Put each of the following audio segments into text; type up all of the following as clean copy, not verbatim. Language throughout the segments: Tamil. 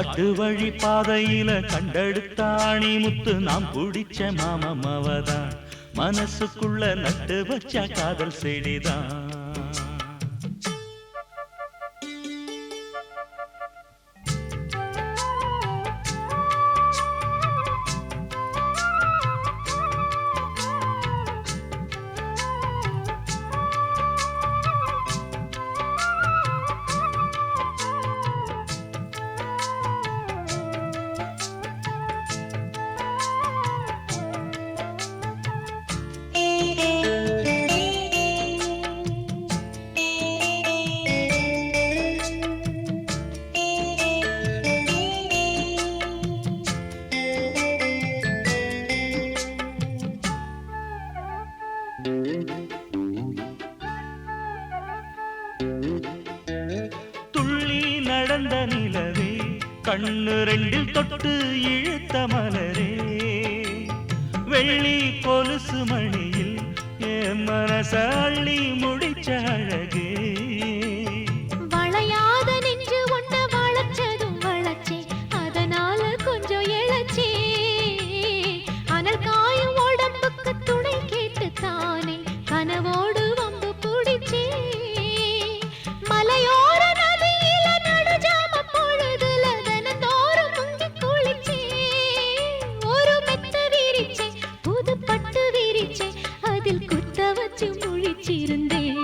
காட்டு வழி பாதையில கண்டெடுத்தாணி முத்து நாம் பிடிச்ச மாமவதான் மனசுக்குள்ள நட்டு வச்ச காதல் செடிதான். துள்ளி நடந்த நிலவே கண்ணு ரெண்டில் தொட்டு இழுத்த மலரே வெள்ளி கொலுசு மணியில் என் மனச அள்ளி முடிச்ச அழகே. வளையாத நெஞ்சு ஒன்ன வளைச்சதும் வளைச்சே அதனால கொஞ்சம் இழைச்சே அனல் காயும் உடம்புக்கு துணை கேட்டு தானே கனவோடு வம்பு பிடிச்சே மலையோர நதியில நடுஜாம பொழுதுல தினந்தோறும் முங்கி குளிச்சே ஒரு மெத்த விரிச்சே புது பட்டு விரிச்சே அதில் குத்த வச்சு முழிச்சிருந்தேன்.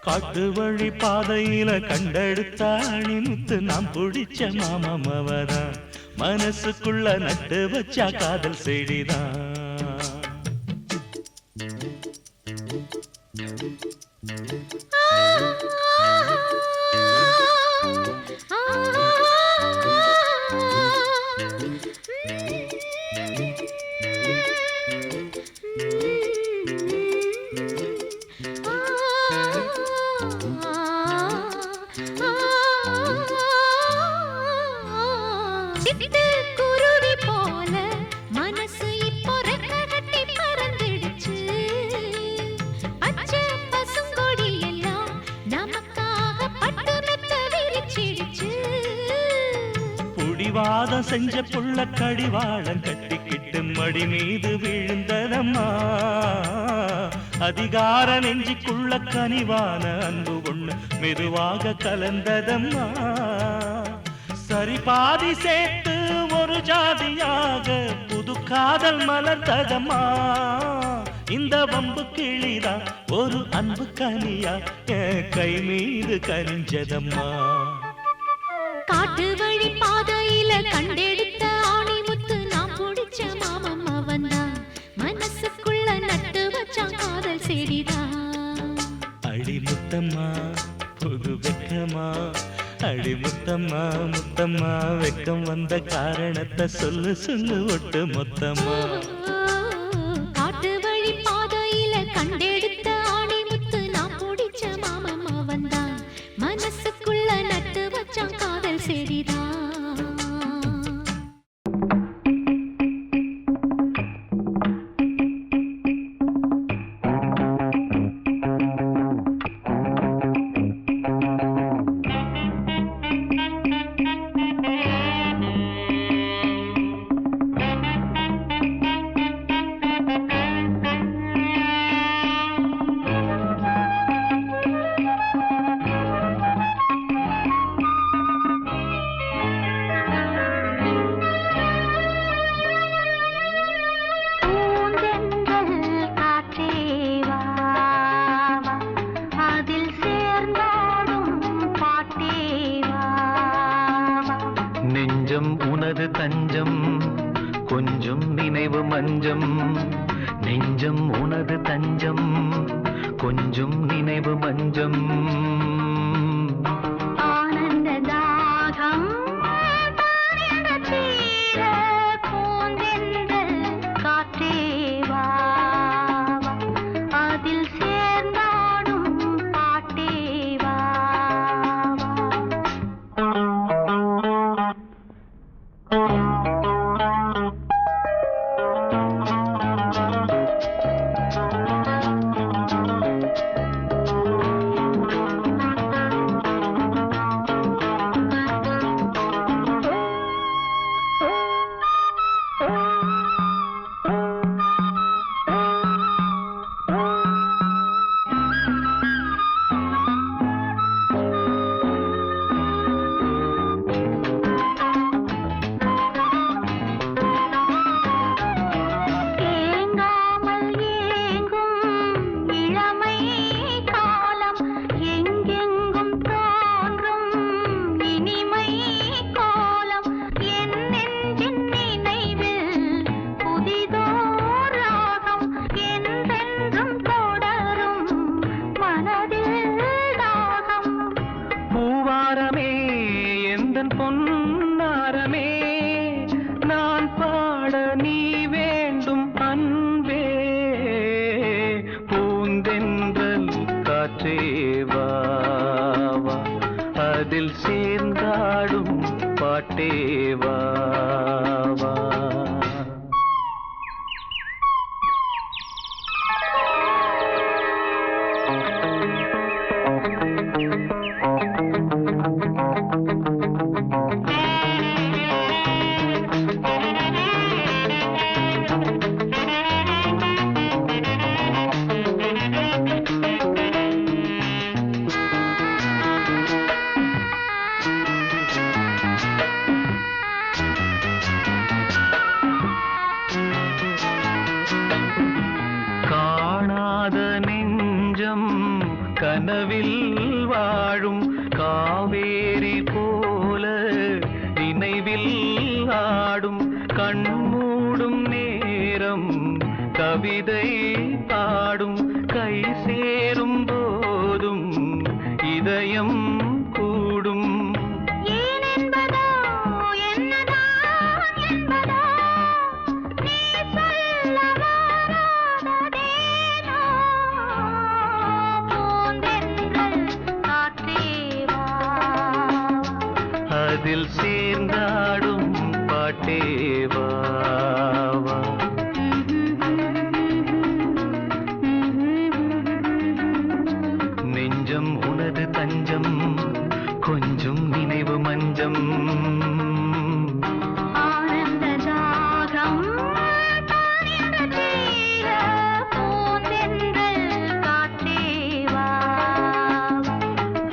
காட்டு வழி பாதையில கண்டெடுத்தாணி முத்து நாம் பிடிச்ச மாமவதான் மனசுக்குள்ள நட்டு வச்ச காதல் செடிதான். குருவி போல மனசு இப்போ ரெக்க கட்டி பறந்துடுச்சு பச்சை பசுங்கொடி எல்லாம் நமக்காக பட்டு மெத்த விரிச்சிடுச்சு. புடிவாதம் செஞ்ச புள்ள கடிவாளம் கட்டிக்கிட்டு மடி மீது விழுந்ததம்மா அதிகார நெஞ்சிக்குள்ள கனிவான அன்பு ஒண்ணு மெதுவாக கலந்ததம்மா. சரி பாதி சேர்த்து ஒரு ஜாதியாக புது காதல் மலர்ந்ததம்மா. இந்த வம்பு கிளிதா ஒரு அன்பு கனியா கை மீது கனிஞ்சதம்மா. காட்டு வழி பாதையில கண்டெடுத்த ஆணி முத்து நான் பிடிச்ச மாமன் தான் மனசுக்குள்ள நட்டு வச்சான் காதல் செடிதான். அடி முத்தம்மா புது வெக்கமா அடி முத்தம்மா முத்தம்மா வெக்கம் வந்த காரணத்தை சொல்லு சொல்லு ஒட்டு மொத்தமா. காட்டு வழி பாதையில கண்டெடுத்த ஆணி முத்து நான் பிடிச்ச மாமன் தான் மனசுக்குள்ள நட்டு வச்சான் காதல் செடிதான். உனது தஞ்சம் கொஞ்சம் நினைவு மஞ்சம் நெஞ்சம் உனது தஞ்சம் கொஞ்சம் நினைவு மஞ்சம். ஆனந்த தாகம் காற்றேவா அதில் சேர்ந்தாடும் பாட்டேவா. கனவில் வாழும் காவேரி போல நினைவில் ஆடும் கண்மூடும் நேரம் கவிதை பாடும் கை சேரும் போதும் இதயம் கூடும் அதில் சேர்ந்தாடும் பாட்டேவா நெஞ்சம் உனது தஞ்சம் கொஞ்சம் நினைவு மஞ்சம்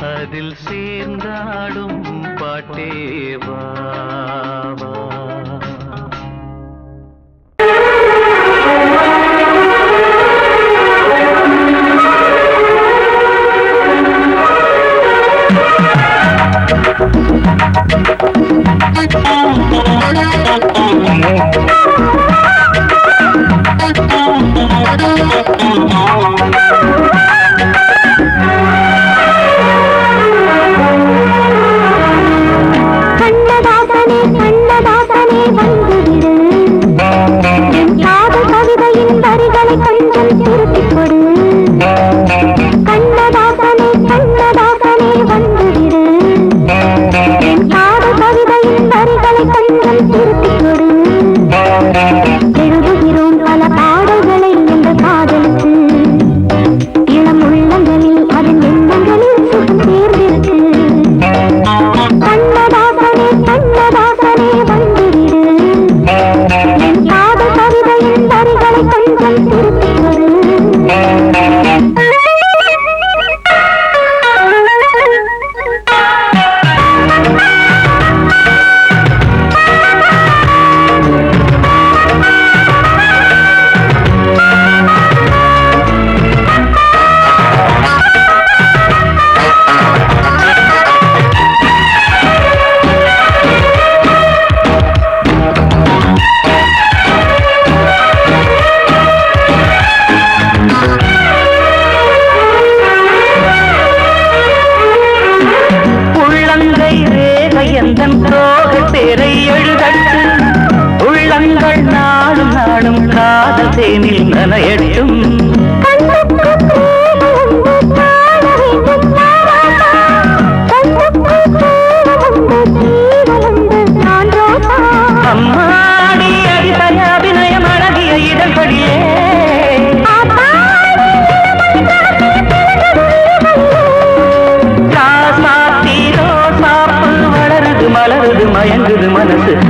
அதில் சேர்ந்தாடும் பாட்டேவா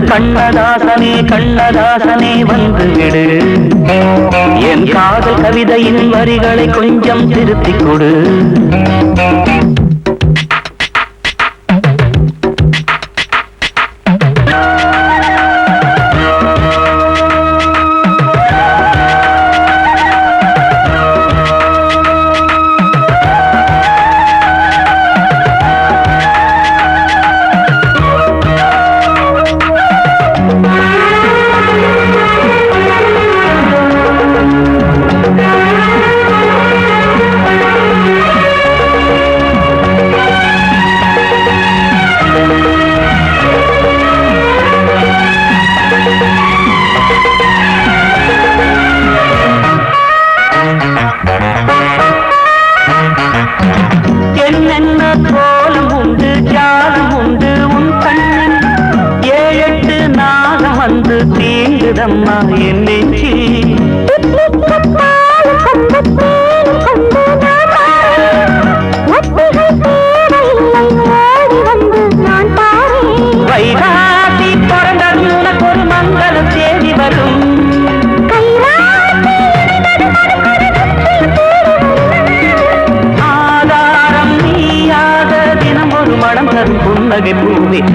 கண்ணதாசனே கண்ணதாசனே வந்து விடு என் காதல் கவிதையின் வரிகளை கொஞ்சம் திருத்திக் கொடு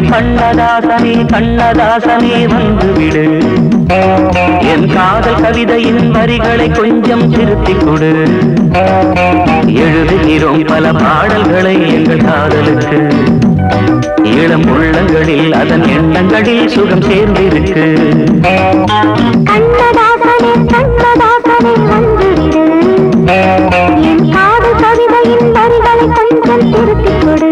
கண்ணதாசனே கண்ணதாசனே வந்து விடு என் காதல் கவிதையின் வரிகளை கொஞ்சம் திருத்திக் கொடு எழுதுகிறோம் பல பாடல்களை எங்கள் காதலுக்கு. இளம் உள்ளங்களில் அதன் எண்ணங்களில் சுகம் சேர்ந்திருக்கு. கண்ணதாசனே கண்ணதாசனே வந்துவிடு, என் காதல் கவிதையின் வரிகளை கொஞ்சம் திருத்திக் கொடு.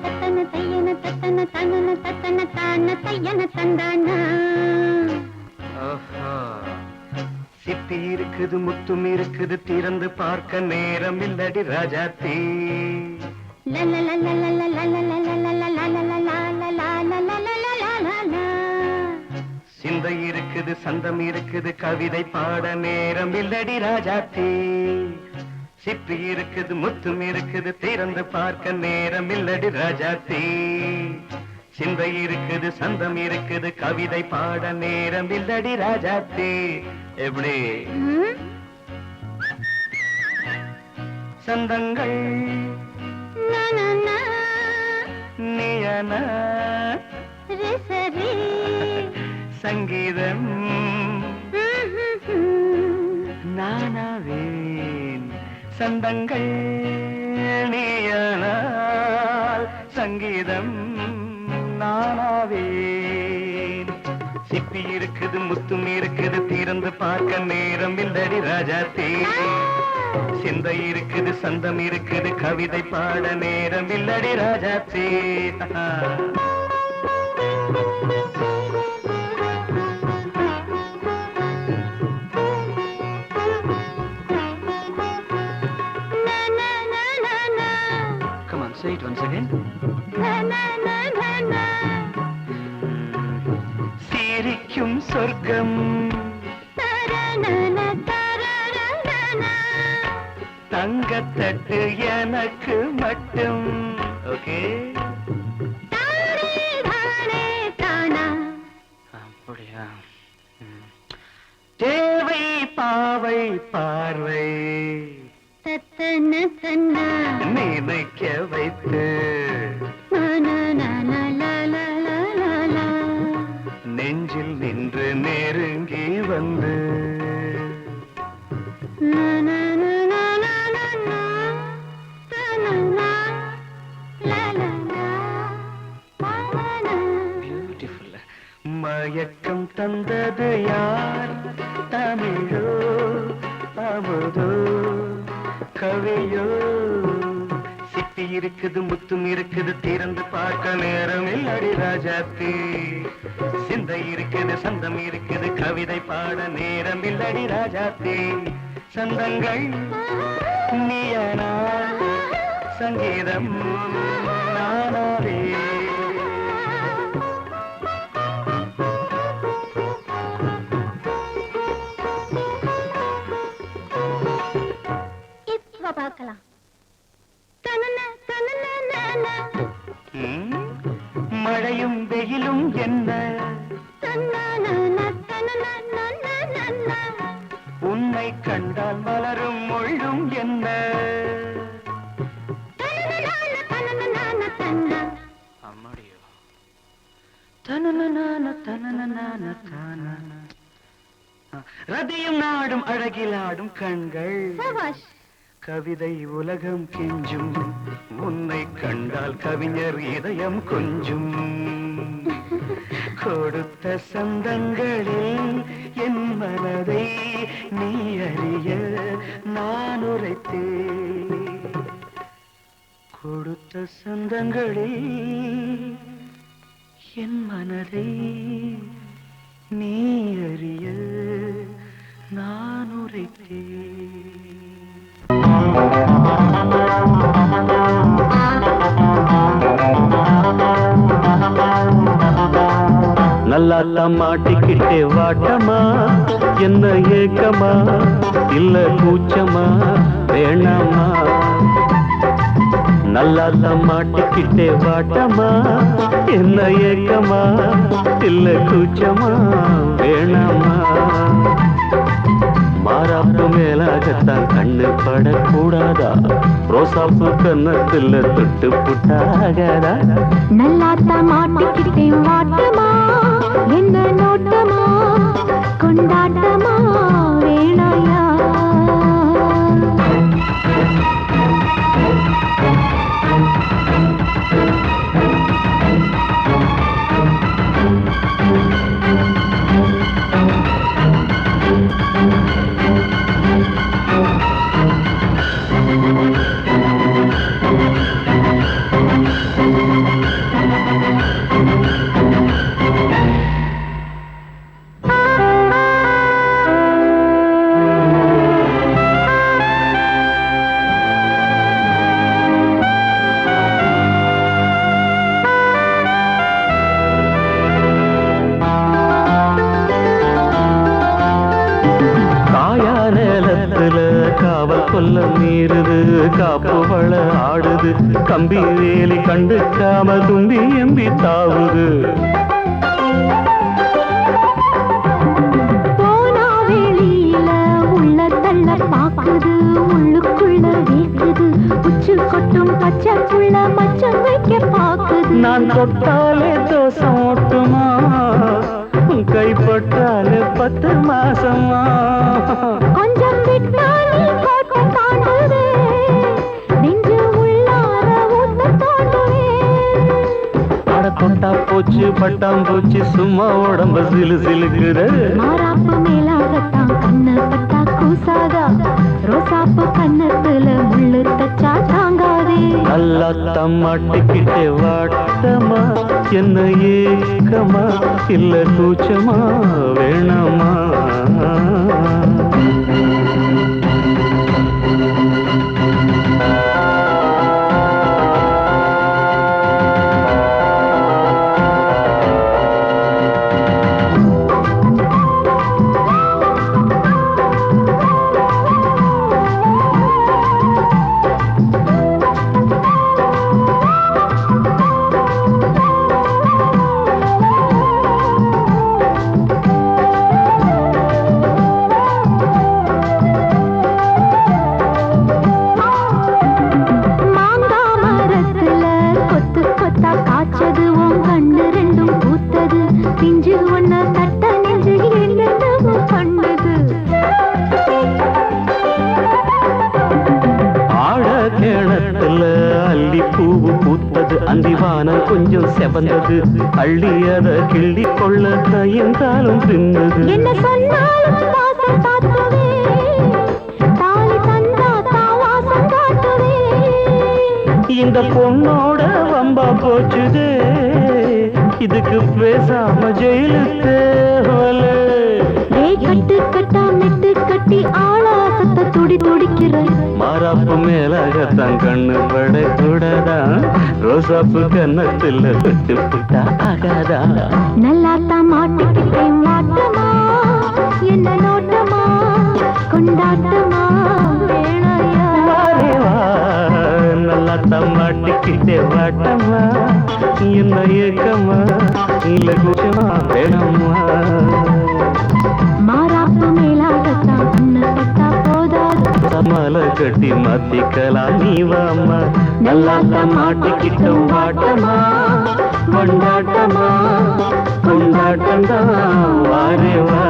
தத்தன தையன தத்தன தனன தத்தன தான தையன தந்தானா. சிப்பி இருக்குது முத்தும் இருக்குது திறந்து பார்க்க நேரம் இல்லடி ராஜாத்தி. சிந்தை இருக்குது சந்தம் இருக்குது கவிதை பாட நேரம் இல்லடி ராஜாத்தி. சிப்பி இருக்குது முத்தும் இருக்குது திறந்து பார்க்க நேரம் இல்லடி ராஜாத்தி. சிந்தை இருக்குது சந்தம் இருக்குது கவிதை பாட நேரம் இல்லடி ராஜாத்தி. எப்படி சந்தங்கள் நீயன சங்கீதம் நானாவேன். சந்தங்கள் நீயனால் சங்கீதம் நானாவேன். சிப்பி இருக்குது முத்தும் இருக்குது திறந்து பார்க்க நேரம் இல்லடி ராஜாத்தி. சிந்தை இருக்குது சந்தம் இருக்குது கவிதை பாட நேரம் இல்லடி Rajathi. Come on, say it once again. சிரிக்கும் சொர்க்கம் தங்கத்தட்டு எனக்கு மட்டும். ஓகே அப்படியா? தேவை பாவை பார்வை நினைக்க வைத்து நெஞ்சில் நின்று நெருங்கி வந்து மயக்கம் தந்தது யார்? தமிழோ அமுதோ கவியோ? சிப்பி இருக்குது முத்தும் இருக்குது திறந்து பார்க்க நேரம் இல்லடி ராஜாத்தி. சிந்தை இருக்குது சந்தம் இருக்குது கவிதை பாட நேரம் இல்லடி ராஜாத்தி. சந்தங்கள் நீயனா சங்கீதம் நானாவே. பார்க்கலாம். மழையும் வெயிலும் என்ன உன்னை கண்டால் மலரும் மொழியும் என்ன? அம்மாடியோ ரதியும் நாடும் அழகிலாடும் கண்கள் கவிதை உலகம் கெஞ்சும் உன்னை கண்டால் கவிஞர் இதயம் கொஞ்சும். கொடுத்த சந்தங்களில் என் மனதை நீ அறிய நான் உரைத்தேன். கொடுத்த சந்தங்களில் என் மனதை நீ அறிய நான் உரைத்தேன். நல்லா மாட்டிக்கிட்டே வாட்டமா என்ன ஏக்கமா இல்ல கூச்சமா வேணாமா? நல்லா மாட்டிக்கிட்டே வாட்டமா என்ன ஏக்கமா இல்ல கூச்சமா வேணாமா? மாறாப்பு மேலாகத்தான் கண்ணு படக்கூடாதா? ரோசாப்பு கன்னத்துல தொட்டு புட்டாகாதா? நல்லாத்தா மாட்டிக்கிட்டே வாட்டமா என்ன நோட்டமா கொண்டாட்டமா வேணாயா? காதல மீறுது காப்பு வள ஆடுது கம்பி வேலி கண்டுக்காம தும்பி எம்பி தாவுது போனா வெளியில உள்ள தள்ள பாக்குது உள்ளுக்குள்ள வேக்குது உச்சு கொட்டும் பச்சை புள்ள மச்சம் வைக்க பாக்குது நான் தொட்டாலே தோசம் ஓட்டுமா கைப்பட்டாலே 10 மாசமா கொஞ்சம் விட்டாலே கோட்டை தாண்டுதே நெஞ்சு உள்ளார ஊத்த தோண்டுவே அட தொட்டா போச்சு பட்டாம்பூச்சி சும்மா உடம்பு சிலு சிலுக்குது மாறாப்பு மேலாகத்தான் கண்ணு பட்டா கூசாதா ரோசாப்பு கண்ணத்துல முள்ளு தச்சா தாங்காதே நல்லா தம்மாட்டிக்கிட்டே வாட்டமா என்ன ஏக்கமா இல்ல கூச்சமா வேணாமா அந்திவானம் கொஞ்சம் செவந்தது அள்ளி அத கிள்ளி கொள்ள கையந்தாலும் பின்னது என்ன சொன்னாலும் வாசம் காட்டுவே தாலி தந்தா தாவாசம் காட்டுவே இந்த பொண்ணோட வம்பா போச்சுதே இதுக்கு பேசாம ஜெயிலு தேவல கட்டு கட்டா மெட்டு கட்டி ஆளாசத்தை துடி துடிக்கிற மாறாப்பு மேலாகத்தான் கண்ணு பட கூடாதா ரோசாப்பு கன்னத்துல விட்டு புட்டா ஆகாதா நல்லாத்தான் மாட்டிக்கிட்டேன் மாட்டமா என்ன நோட்டமா கொண்டாட்டமா வேணையா நல்லாத்தான் மாட்டிக்கிட்டே வாட்டமா என்ன ஏக்கமா இல்ல கூச்சமா வேணாமா மாறாப்பு மேலாகத்தான் கண்ணு பட்டா போதாது சமல கட்டி மாத்திக்கலாம் நீ வாமா நல்லாத்தான் மாட்டிக்கிட்ட வாட்டமா கொண்டாட்டமா கொண்டாட்டம்தான் வாரேவா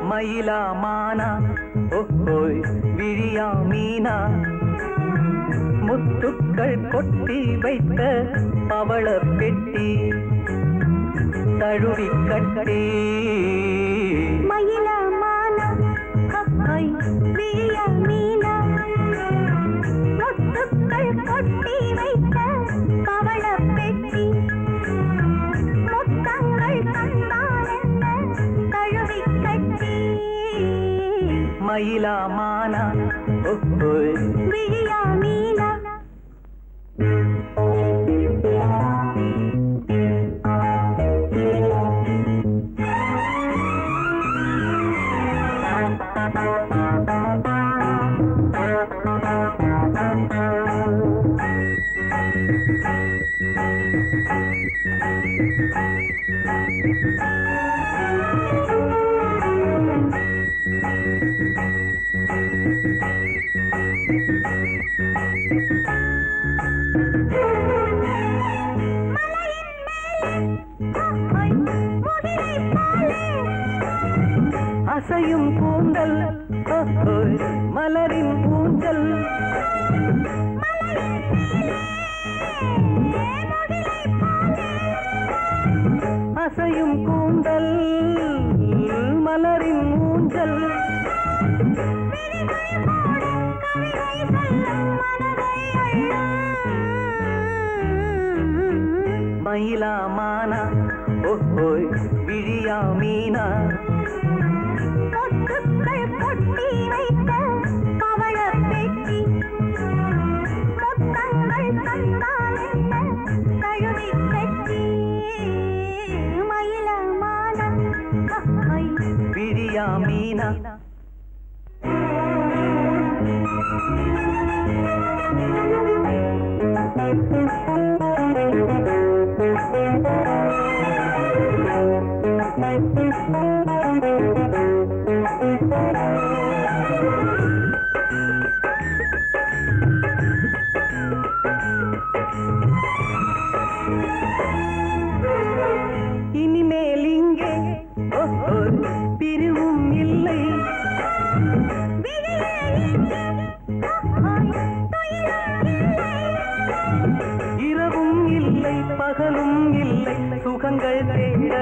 மயிலா மானா ஓஹோய் விழியா மீனா முத்துக்கள் கொட்டி வைத்த பவள பெட்டி தழுவி கட்டி மயிலா மானா ஓஹோய் விழியா மீனா முத்துக்கள் கொட்டி வைத்த பவள பெட்டி முத்தங்கள் தந்தால் என்ன தழுவி கட்டி மயிலா மானா ஓஹோய் விழியா மீனா அசையும் கூந்தல் மலரின் ஊஞ்சல் அசையும் கூந்தல் மலரின் ஊஞ்சல் மயிலா மானா ஓஹோய் விழியா மீனா பொட்டுக்கள் பொட்டி வைத்த பவள பெட்டி முத்தங்கள் தந்தால் என்ன தழுவி கட்டி மயிலமான விழியா மீனா இனிமேல் இங்கே பிரிவும் இல்லை இரவும் இல்லை பகலும் இல்லை சுகங்கள் தேட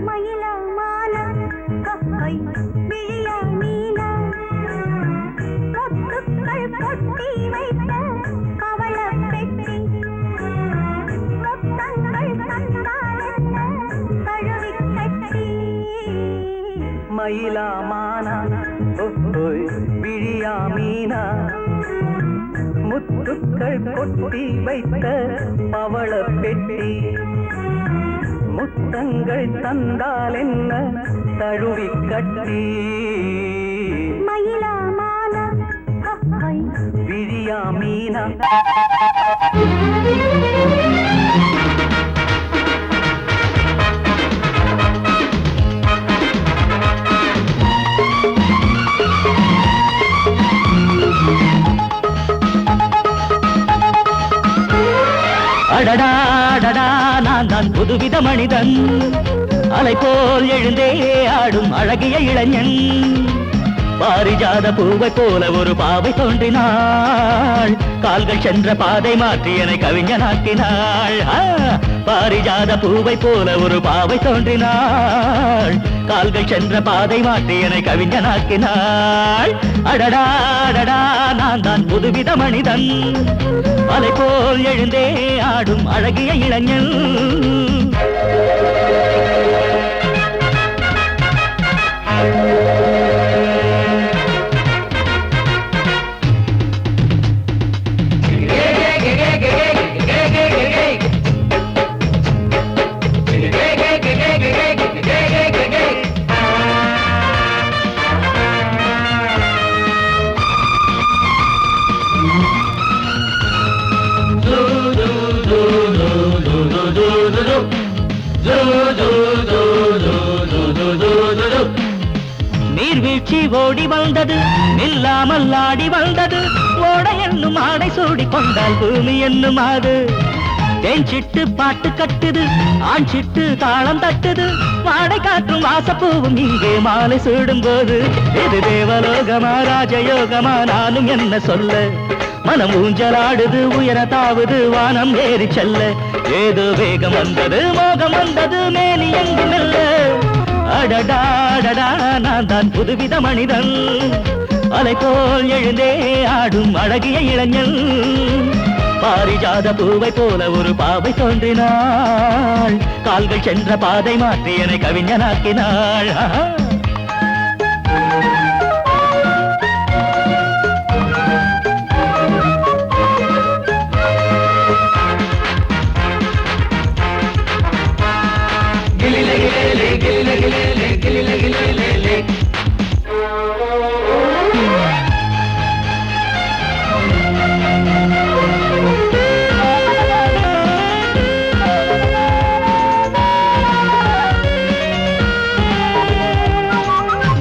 மயிலமான விழியா மீனா பொட்டுக்கள் பொட்டி வைத்த பவள பெட்டி முத்தங்கள் தந்தால் என்ன தழுவி கட்டி மயிலா மானா விழியா மீனா முத்துக்கள் கொட்டி வைத்த பவள பெட்டி முத்தங்கள் தந்தால் என்ன தழுவி கட்டி மயிலமான விழியா மீனா அடடா அடடா நான் தான் புதுவித மனிதன் அலை போல் எழுந்தே ஆடும் அழகிய இளைஞன் பாரிஜாத பூவை போல ஒரு பாவை தோன்றினாள் கால்கள் சென்ற பாதை மாற்றி என்னை கவிஞனாக்கினாள் பாரிஜாத பூவை போல ஒரு பாவை தோன்றினாள் கால்கள் சென்ற பாதை மாற்றி என்னை கவிஞனாக்கினாள் அடடா அடடா நான் தான் புதுவித மனிதன் அலை போல் எழுந்தே ஆடும் அழகிய இளைஞன் நீர்வீழ்ச்சி ஓடி வந்தது நில்லாமல் ஆடி வந்தது ஓட என்னும் ஆடை சூடி கொண்டால் பூமி என்னும் ஆடு தேன் சிட்டு பாட்டு கட்டுது ஆண் சிட்டு தாளம் தட்டுது வாடை காற்றும் வாசப்பூவும் இங்கே மாலை சூடும் போது இது தேவலோகமா ராஜயோகமா நானும் என்ன சொல்ல மனம் ஊஞ்சலாடுது உயர தாவுது வானம் ஏறி செல்ல ஏதோ வேகம் வந்தது மோகம் வந்தது மேனி எங்கு மெல்ல அடடா அடடா நான் தான் புதுவித மனிதன் அலை போல் எழுந்தே ஆடும் அழகிய இளைஞன் பாரிஜாத பூவை போல ஒரு பாவை தோன்றினாள் கால்கள் சென்ற பாதை மாற்றி என்னை கவிஞனாக்கினாள்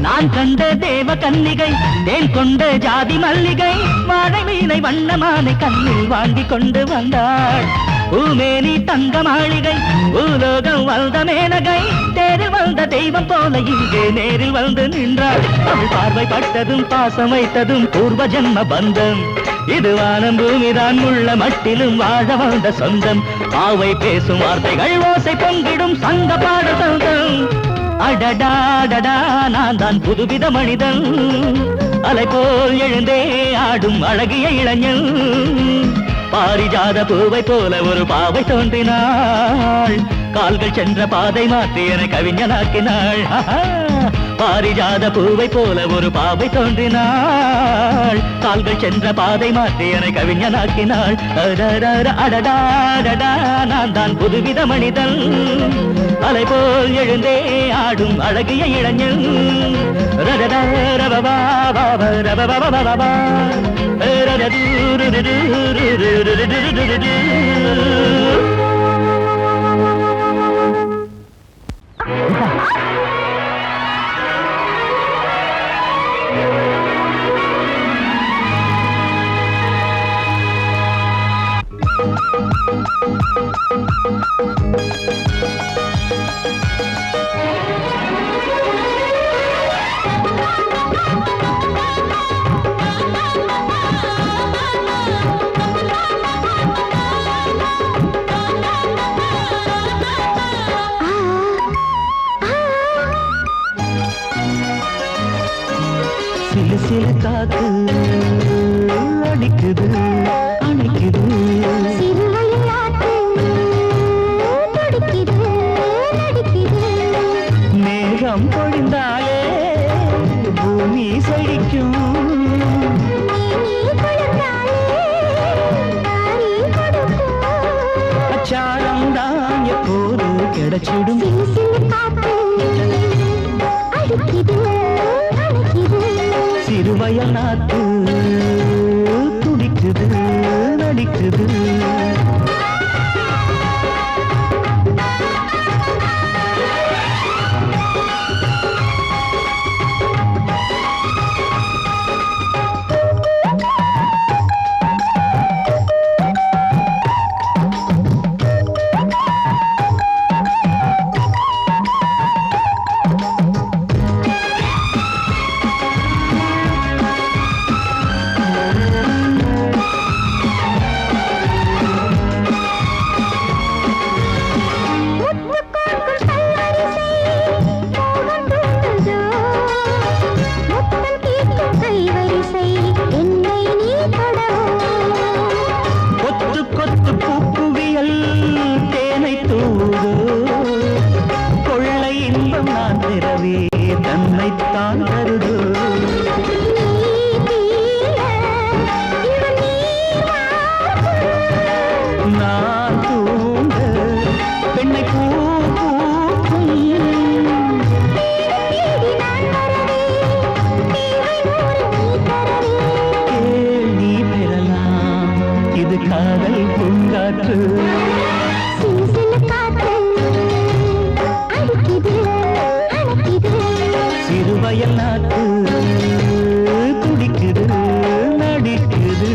நான் கண்ட தேவ கன்னிகை தேன் கொண்ட ஜாதி மல்லிகை வாழை மீனை வண்ணமானை கண்ணில் வாங்கி கொண்டு வந்தாள் பூமேனி தங்க மாளிகை பூலோகம் வந்த மேனகை தேரில் வந்த தெய்வம் போல இங்கே நேரில் வந்து நின்றாள் அவள் பார்வை பட்டதும் பாசம் வைத்ததும் பூர்வ ஜென்ம பந்தம் இது வானம் பூமிதான் உள்ள மட்டிலும் வாழ வந்த சொந்தம் பாவை பேசும் வார்த்தைகள் ஓசை பொங்கிடும் சங்க பாட சொந்தம் அடடா அடடா நான் தான் புதுவித மனிதன் அலை போல் எழுந்தே ஆடும் அழகிய இளைஞன் பாரிஜாத பூவை போல ஒரு பாவை தோன்றினாள் கால்கள் சென்ற பாதை மாற்றி என கவிஞனாக்கினாள் பாரிஜாத பூவை போல ஒரு பாவை தோன்றினாள் கால்கள் சென்ற பாதை மாற்றி என கவிஞனாக்கினாள் அடடா நான் தான் புதுவித மனிதன் அலை போல் எழுந்தே ஆடும் அழகிய இளைஞன் சிலு சிலு காத்து அடிக்குது அணைக்குது மேகம் பொழிந்தாலே பூமி செழிக்கும் அச்சாரம் தான் எப்போது கிடைச்சிடும் சிறுவயல் நாத்து துடிக்குது நடிக்குது தன்னைத்தான் தருதோ நான் தூங்க பெண்ணை பூ நீ பெறலாம் இது காதல் பூங்காற்று சிறுவயல் நாட்டு துடிக்குது நடிக்குது